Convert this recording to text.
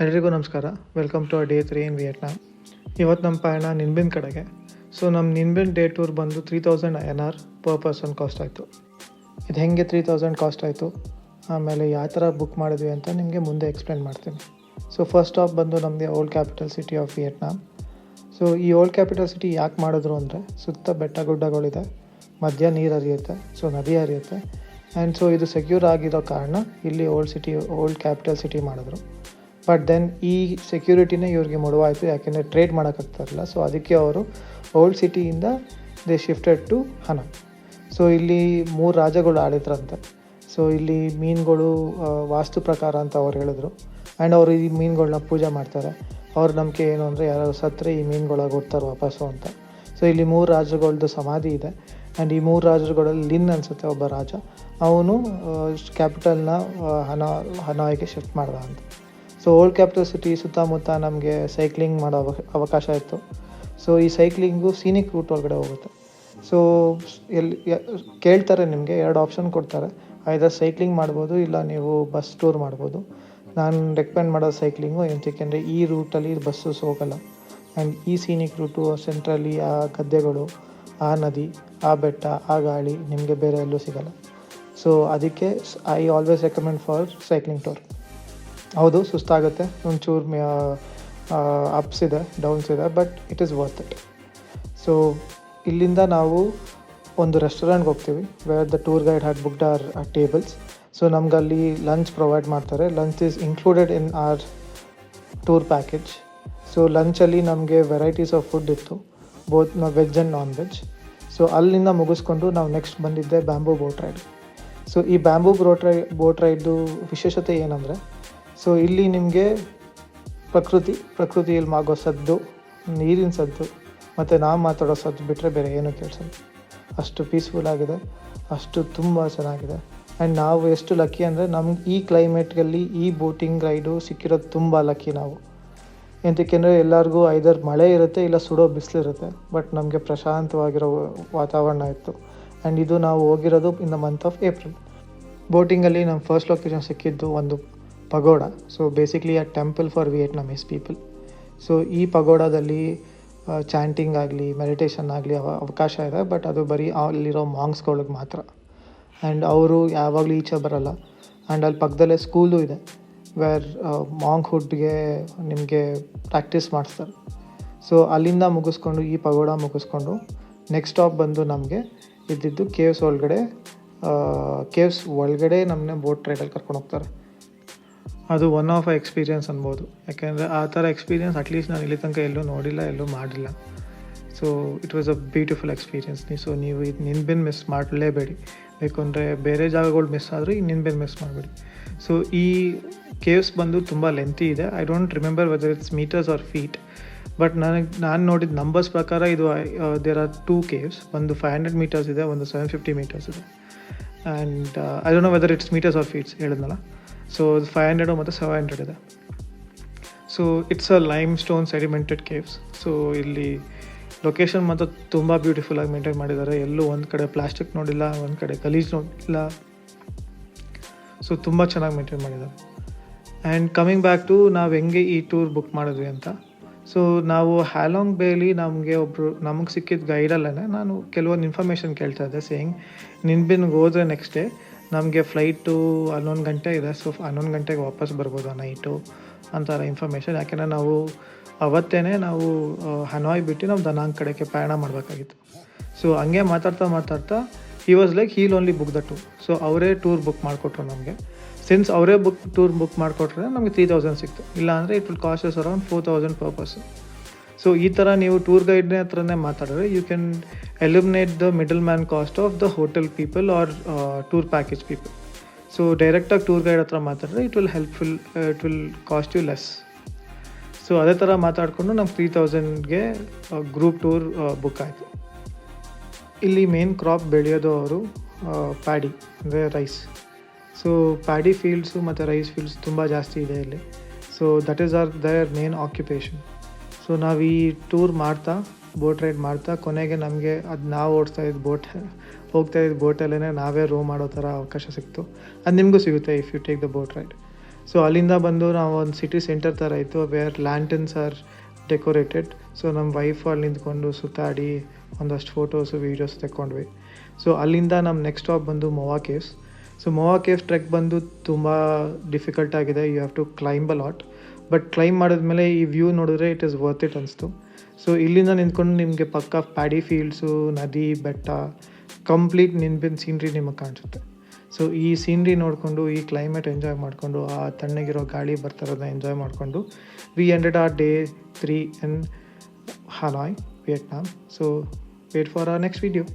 ಎಲ್ರಿಗೂ ನಮಸ್ಕಾರ. Welcome to day 3 in Vietnam. ಇವತ್ತು ನಮ್ಮ ಪಯಣ ನಿನ್ಬಿನ್ ಕಡೆಗೆ. ಸೊ ನಮ್ಮ ನಿನ್ಬಿನ್ ಡೇ ಟೂರ್ ಬಂದು 3000 INR ಪರ್ ಪರ್ಸನ್ ಕಾಸ್ಟ್ ಆಯಿತು. ಇದು ಹೆಂಗೆ 3000 ಕಾಸ್ಟ್ ಆಯಿತು, ಆಮೇಲೆ ಯಾವ ಥರ ಬುಕ್ ಮಾಡಿದ್ವಿ ಅಂತ ನಿಮಗೆ ಮುಂದೆ ಎಕ್ಸ್ಪ್ಲೇನ್ ಮಾಡ್ತೀನಿ. ಸೊ ಫಸ್ಟ್ ಸ್ಟಾಪ್ ಬಂದು ನಮಗೆ old capital city of Vietnam. So ಈ ಓಲ್ಡ್ ಕ್ಯಾಪಿಟಲ್ ಸಿಟಿ ಯಾಕೆ ಮಾಡಿದ್ರು ಅಂದರೆ, ಸುತ್ತ ಬೆಟ್ಟ ಗುಡ್ಡಗಳಿದೆ, ಮಧ್ಯ ನೀರು ಹರಿಯುತ್ತೆ, ಸೊ ನದಿ ಹರಿಯುತ್ತೆ. ಆ್ಯಂಡ್ ಸೊ ಇದು ಸೆಕ್ಯೂರ್ ಆಗಿರೋ ಕಾರಣ ಇಲ್ಲಿ ಓಲ್ಡ್ ಕ್ಯಾಪಿಟಲ್ ಸಿಟಿ ಮಾಡಿದ್ರು. ಬಟ್ ದೆನ್ ಈ ಸೆಕ್ಯೂರಿಟಿನೇ ಇವ್ರಿಗೆ ಮುಳುವಾಯಿತು, ಯಾಕೆಂದರೆ ಟ್ರೇಡ್ ಮಾಡೋಕ್ಕಾಗ್ತಾಯಿರಲಿಲ್ಲ. ಸೊ ಅದಕ್ಕೆ ಅವರು ಓಲ್ಡ್ ಸಿಟಿಯಿಂದ they shifted to Hanoi. So ಇಲ್ಲಿ 3 ರಾಜಗಳು ಆಳಿದ್ರಂತೆ. ಸೊ ಇಲ್ಲಿ ಮೀನುಗಳು ವಾಸ್ತು ಪ್ರಕಾರ ಅಂತ ಅವ್ರು ಹೇಳಿದ್ರು. ಆ್ಯಂಡ್ ಅವರು ಈ ಮೀನುಗಳನ್ನ ಪೂಜೆ ಮಾಡ್ತಾರೆ. ಅವ್ರ ನಂಬಿಕೆ ಏನು ಅಂದರೆ, ಯಾರು ಸತ್ತರೆ ಈ ಮೀನುಗಳಾಗಿ ಕೊಡ್ತಾರೆ ವಾಪಸ್ಸು ಅಂತ. ಸೊ ಇಲ್ಲಿ 3 ರಾಜಗಳದ್ದು ಸಮಾಧಿ ಇದೆ. ಆ್ಯಂಡ್ ಈ 3 ರಾಜರುಗಳಲ್ಲಿ ಲಿನ್ ಅನಿಸುತ್ತೆ ಒಬ್ಬ ರಾಜ, ಅವನು ಕ್ಯಾಪಿಟಲ್ನ ಹನಾಯ್ಗೆ ಶಿಫ್ಟ್ ಮಾಡ್ದ ಅಂತ. ಸೊ ಓಲ್ಡ್ ಕ್ಯಾಪಿಟಲ್ ಸಿಟಿ ಸುತ್ತಮುತ್ತ ನಮಗೆ ಸೈಕ್ಲಿಂಗ್ ಮಾಡೋ ಅವಕಾಶ ಇತ್ತು. ಸೊ ಈ ಸೈಕ್ಲಿಂಗು ಸೀನಿಕ್ ರೂಟ್ ಒಳಗಡೆ ಹೋಗುತ್ತೆ. ಸೊ ಕೇಳ್ತಾರೆ, ನಿಮಗೆ 2 ಆಪ್ಷನ್ ಕೊಡ್ತಾರೆ. ಐದರ್ ಸೈಕ್ಲಿಂಗ್ ಮಾಡ್ಬೋದು, ಇಲ್ಲ ನೀವು ಬಸ್ ಟೂರ್ ಮಾಡ್ಬೋದು. ನಾನು ರೆಕಮೆಂಡ್ ಮಾಡೋದು ಸೈಕ್ಲಿಂಗು, ಏಕೆಂದರೆ ಈ ರೂಟಲ್ಲಿ ಬಸ್ಸಸ್ ಹೋಗಲ್ಲ. ಆ್ಯಂಡ್ ಈ ಸೀನಿಕ್ ರೂಟು ಸೆಂಟ್ರಲ್ಲಿ ಆ ಗದ್ದೆಗಳು, ಆ ನದಿ, ಆ ಬೆಟ್ಟ, ಆ ಗಾಳಿ ನಿಮಗೆ ಬೇರೆ ಎಲ್ಲೂ ಸಿಗಲ್ಲ. ಸೊ ಅದಕ್ಕೆ I always recommend for cycling tour. ಹೌದು, ಸುಸ್ತಾಗುತ್ತೆ, ಒಂಚೂರು ಅಪ್ಸ್ ಇದೆ, ಡೌನ್ಸ್ ಇದೆ, but it is worth it. So ಇಲ್ಲಿಂದ ನಾವು ಒಂದು ರೆಸ್ಟೋರೆಂಟ್ಗೆ ಹೋಗ್ತೀವಿ, where the tour guide had booked our tables. So ನಮಗಲ್ಲಿ ಲಂಚ್ ಪ್ರೊವೈಡ್ ಮಾಡ್ತಾರೆ. Lunch is included in our tour package. So ಲಂಚಲ್ಲಿ ನಮಗೆ ವೆರೈಟೀಸ್ ಆಫ್ ಫುಡ್ ಇತ್ತು, both veg and non veg. So ಅಲ್ಲಿಂದ ಮುಗಿಸ್ಕೊಂಡು ನಾವು ನೆಕ್ಸ್ಟ್ ಬಂದಿದ್ದೆ ಬ್ಯಾಂಬೂ ಬೋಟ್ ರೈಡ್. ಸೊ ಈ ಬ್ಯಾಂಬೂ ಬೋಟ್ ರೈಡ್ದು ವಿಶೇಷತೆ ಏನಂದರೆ, ಸೊ ಇಲ್ಲಿ ನಿಮಗೆ ಪ್ರಕೃತಿಯಲ್ಲಿ ಆಗೋ ಸದ್ದು, ನೀರಿನ ಸದ್ದು ಮತ್ತು ನಾವು ಮಾತಾಡೋ ಸದ್ದು ಬಿಟ್ಟರೆ ಬೇರೆ ಏನೂ ಕೇಳಿಸಲ್ಲ. ಅಷ್ಟು ಪೀಸ್ಫುಲ್ ಆಗಿದೆ, ಅಷ್ಟು ತುಂಬ ಚೆನ್ನಾಗಿದೆ. ಆ್ಯಂಡ್ ನಾವು ಎಷ್ಟು ಲಕ್ಕಿ ಅಂದರೆ, ನಮ್ಗೆ ಈ ಕ್ಲೈಮೇಟ್ಗಲ್ಲಿ ಈ ಬೋಟಿಂಗ್ ರೈಡು ಸಿಕ್ಕಿರೋದು ತುಂಬ ಲಕ್ಕಿ ನಾವು. ಎಂತಕ್ಕೆಂದರೆ ಎಲ್ಲರಿಗೂ ಐದರ್ ಮಳೆ ಇರುತ್ತೆ, ಇಲ್ಲ ಸುಡೋ ಬಿಸಿಲಿರುತ್ತೆ. ಬಟ್ ನಮಗೆ ಪ್ರಶಾಂತವಾಗಿರೋ ವಾತಾವರಣ ಇತ್ತು. ಆ್ಯಂಡ್ ಇದು ನಾವು ಹೋಗಿರೋದು in the month of April. ಬೋಟಿಂಗಲ್ಲಿ ನಮ್ಮ ಫಸ್ಟ್ ಲೊಕೇಶನ್ ಸಿಕ್ಕಿದ್ದು ಒಂದು pagoda. So basically a temple for Vietnamese people. So ಈ ಪಗೋಡಾದಲ್ಲಿ ಚಾಂಟಿಂಗ್ ಆಗಲಿ, ಮೆಡಿಟೇಷನ್ ಆಗಲಿ ಅವಕಾಶ ಇದೆ. ಬಟ್ ಅದು ಬರೀ ಅಲ್ಲಿರೋ ಮಾಂಗ್ಸ್ಗಳಿಗೆ ಮಾತ್ರ. ಆ್ಯಂಡ್ ಅವರು ಯಾವಾಗಲೂ ಈಚೆ ಬರೋಲ್ಲ. ಆ್ಯಂಡ್ ಅಲ್ಲಿ ಪಕ್ಕದಲ್ಲೇ ಸ್ಕೂಲು ಇದೆ, ವೇರ್ ಮಾಂಗ್ಹುಡ್ಗೆ ನಿಮಗೆ ಪ್ರಾಕ್ಟೀಸ್ ಮಾಡಿಸ್ತಾರೆ. ಸೊ ಅಲ್ಲಿಂದ ಮುಗಿಸ್ಕೊಂಡು, ಈ ಪಗೋಡ ಮುಗಿಸ್ಕೊಂಡು ನೆಕ್ಸ್ಟ್ ಸ್ಟಾಪ್ ಬಂದು ನಮಗೆ ಇದ್ದಿದ್ದು ಕೇವ್ಸ್ ಒಳಗಡೆ ನಮ್ಮನ್ನ ಬೋಟ್ ರೈಡಲ್ಲಿ ಕರ್ಕೊಂಡು ಹೋಗ್ತಾರೆ. ಅದು ಒನ್ ಆಫ್ ಎಕ್ಸ್ಪೀರಿಯನ್ಸ್ ಅನ್ಬೋದು, ಯಾಕೆಂದರೆ ಆ ಥರ ಎಕ್ಸ್ಪೀರಿಯನ್ಸ್ ಅಟ್ಲೀಸ್ಟ್ ನಾನು ಇಲ್ಲಿ ತನಕ ಎಲ್ಲೂ ನೋಡಿಲ್ಲ, ಎಲ್ಲೂ ಮಾಡಿಲ್ಲ. So it was a beautiful experience. So ನೀವು ಇದು ನಿನ್ಬಿನ್ ಮಿಸ್ ಮಾಡಲೇಬೇಡಿ. ಬೇಕಂದರೆ ಬೇರೆ ಜಾಗಗಳು ಮಿಸ್ ಆದರೂ ಈ ನಿನ್ಬಿನ್ ಮಿಸ್ ಮಾಡಬೇಡಿ. ಸೊ ಈ ಕೇವ್ಸ್ ಬಂದು ತುಂಬ ಲೆಂತಿ ಇದೆ. I don't remember whether it's metres or feet, but ನಾನು ನೋಡಿದ ನಂಬರ್ಸ್ ಪ್ರಕಾರ ಇದು ದೇರ್ ಆರ್ 2 ಕೇವ್ಸ್. ಒಂದು 500 ಮೀಟರ್ಸ್ ಇದೆ, ಒಂದು 750 ಮೀಟರ್ಸ್ ಇದೆ. And I don't know whether it's metres or feets, ಹೇಳಿದ್ನಲ್ಲ. ಸೊ 500 ಮತ್ತು 700 ಇದೆ. So it's a limestone sedimented caves. So ಇಲ್ಲಿ ಲೊಕೇಶನ್ ಮಾತ್ರ ತುಂಬ ಬ್ಯೂಟಿಫುಲ್ಲಾಗಿ ಮೇಂಟೈನ್ ಮಾಡಿದ್ದಾರೆ. ಎಲ್ಲೂ ಒಂದು ಕಡೆ ಪ್ಲಾಸ್ಟಿಕ್ ನೋಡಿಲ್ಲ, ಒಂದು ಕಡೆ ಗಲೀಜು ನೋಡಿಲ್ಲ. ಸೊ ತುಂಬ ಚೆನ್ನಾಗಿ ಮೇಂಟೈನ್ ಮಾಡಿದ್ದಾರೆ. ಆ್ಯಂಡ್ ಕಮಿಂಗ್ ಬ್ಯಾಕ್ ಟು ನಾವು ಹೆಂಗೆ ಈ ಟೂರ್ ಬುಕ್ ಮಾಡಿದ್ವಿ ಅಂತ. ಸೊ ನಾವು ಹ್ಯಾಲಾಂಗ್ ಬೇಲಿ ನಮಗೆ ಸಿಕ್ಕಿದ ಗೈಡಲ್ಲೇ ನಾನು ಕೆಲವೊಂದು ಇನ್ಫಾರ್ಮೇಷನ್ ಕೇಳ್ತಾ ಇದ್ದೆ. ಸೇಯಿಂಗ್ ನಿನ್ಬಿನ್ಗೆ ಹೋದರೆ ನೆಕ್ಸ್ಟ್ ಡೇ ನಮಗೆ ಫ್ಲೈಟು 11 ಗಂಟೆ ಇದೆ. ಸೊ 11 ಗಂಟೆಗೆ ವಾಪಸ್ ಬರ್ಬೋದು ನೈಟು ಅಂತಾರೆ ಇನ್ಫಾರ್ಮೇಷನ್. ಯಾಕೆಂದರೆ ನಾವು ಅವತ್ತೇ ನಾವು ಹನಾಯ್ ಬಿಟ್ಟು ನಾವು ದನಾಂಗ್ ಕಡೆಗೆ ಪ್ರಯಾಣ ಮಾಡಬೇಕಾಗಿತ್ತು. ಸೊ ಹಂಗೆ ಮಾತಾಡ್ತಾ he was like he'll only book the tour. So ಅವರೇ ಟೂರ್ ಬುಕ್ ಮಾಡಿಕೊಟ್ರು ನಮಗೆ. ಸಿನ್ಸ್ ಅವರೇ ಟೂರ್ ಬುಕ್ ಮಾಡಿಕೊಟ್ರೆ ನಮಗೆ 3000 ಸಿಕ್ತು. ಇಲ್ಲ ಅಂದರೆ it will cost us around 4000 per person. So ಈ ಥರ ನೀವು ಟೂರ್ ಗೈಡ್ನೇ ಹತ್ರನೇ ಮಾತಾಡಿದ್ರೆ you can eliminate the middle man cost of the hotel people or tour package people. So ಡೈರೆಕ್ಟಾಗಿ ಟೂರ್ ಗೈಡ್ ಹತ್ರ ಮಾತಾಡಿದ್ರೆ it will cost you less. So ಅದೇ ಥರ ಮಾತಾಡಿಕೊಂಡು ನಮ್ಗೆ 3000ಗೆ ಗ್ರೂಪ್ ಟೂರ್ ಬುಕ್ ಆಯಿತು. ಇಲ್ಲಿ ಮೇನ್ ಕ್ರಾಪ್ ಬೆಳೆಯೋದು ಅವರು ಪ್ಯಾಡಿ, ಅಂದರೆ ರೈಸ್. ಸೊ ಪ್ಯಾಡಿ ಫೀಲ್ಡ್ಸು ಮತ್ತು ರೈಸ್ ಫೀಲ್ಡ್ಸ್ ತುಂಬ ಜಾಸ್ತಿ ಇದೆ ಇಲ್ಲಿ. So that is their main occupation. So ನಾವು ಈ ಟೂರ್ ಮಾಡ್ತಾ, ಬೋಟ್ ರೈಡ್ ಮಾಡ್ತಾ, ಕೊನೆಗೆ ನಮಗೆ ಅದು ನಾವು ಹೋಗ್ತಾ ಇದ್ದ ಬೋಟಲ್ಲೇ ನಾವೇ ರೋ ಮಾಡೋ ಥರ ಅವಕಾಶ ಸಿಕ್ತು. ಅದು ನಿಮಗೂ ಸಿಗುತ್ತೆ if you take the boat ride. So ಅಲ್ಲಿಂದ ಬಂದು ನಾವು ಒಂದು ಸಿಟಿ ಸೆಂಟರ್ ಥರ ಇತ್ತು, where lanterns are decorated. So ನಮ್ಮ ವೈಫ್ ಅಲ್ಲಿ ನಿಂತ್ಕೊಂಡು ಸುತ್ತಾಡಿ ಒಂದಷ್ಟು ಫೋಟೋಸು ವೀಡಿಯೋಸ್ ತೆಕ್ಕೊಂಡ್ವಿ. ಸೊ ಅಲ್ಲಿಂದ ನಮ್ಮ ನೆಕ್ಸ್ಟ್ ಸ್ಟಾಪ್ ಬಂದು Mua caves. So Mua caves trek ಬಂದು ತುಂಬ ಡಿಫಿಕಲ್ಟ್ ಆಗಿದೆ, you have to climb a lot. But climb ಮಾಡಿದ್ಮೇಲೆ ಈ ವ್ಯೂ ನೋಡಿದ್ರೆ ಇಟ್ ಈಸ್ ವರ್ತ್ ಇಟ್ ಅನಿಸ್ತು. ಸೊ ಇಲ್ಲಿಂದ ನಿಂತ್ಕೊಂಡು ನಿಮಗೆ ಪಕ್ಕ ಪ್ಯಾಡಿ ಫೀಲ್ಡ್ಸು, ನದಿ, ಬೆಟ್ಟ, ಕಂಪ್ಲೀಟ್ ನಿನ್ಬಿನ್ ಸೀನ್ರಿ ನಿಮಗೆ ಕಾಣಿಸುತ್ತೆ. ಸೊ ಈ ಸೀನ್ರಿ ನೋಡಿಕೊಂಡು, ಈ ಕ್ಲೈಮೇಟ್ ಎಂಜಾಯ್ ಮಾಡಿಕೊಂಡು, ಆ ತಣ್ಣಗಿರೋ ಗಾಳಿ ಬರ್ತಾರೋದನ್ನ ಎಂಜಾಯ್ ಮಾಡಿಕೊಂಡು we ended our day 3 in Hanoi, Vietnam. So wait for our next video.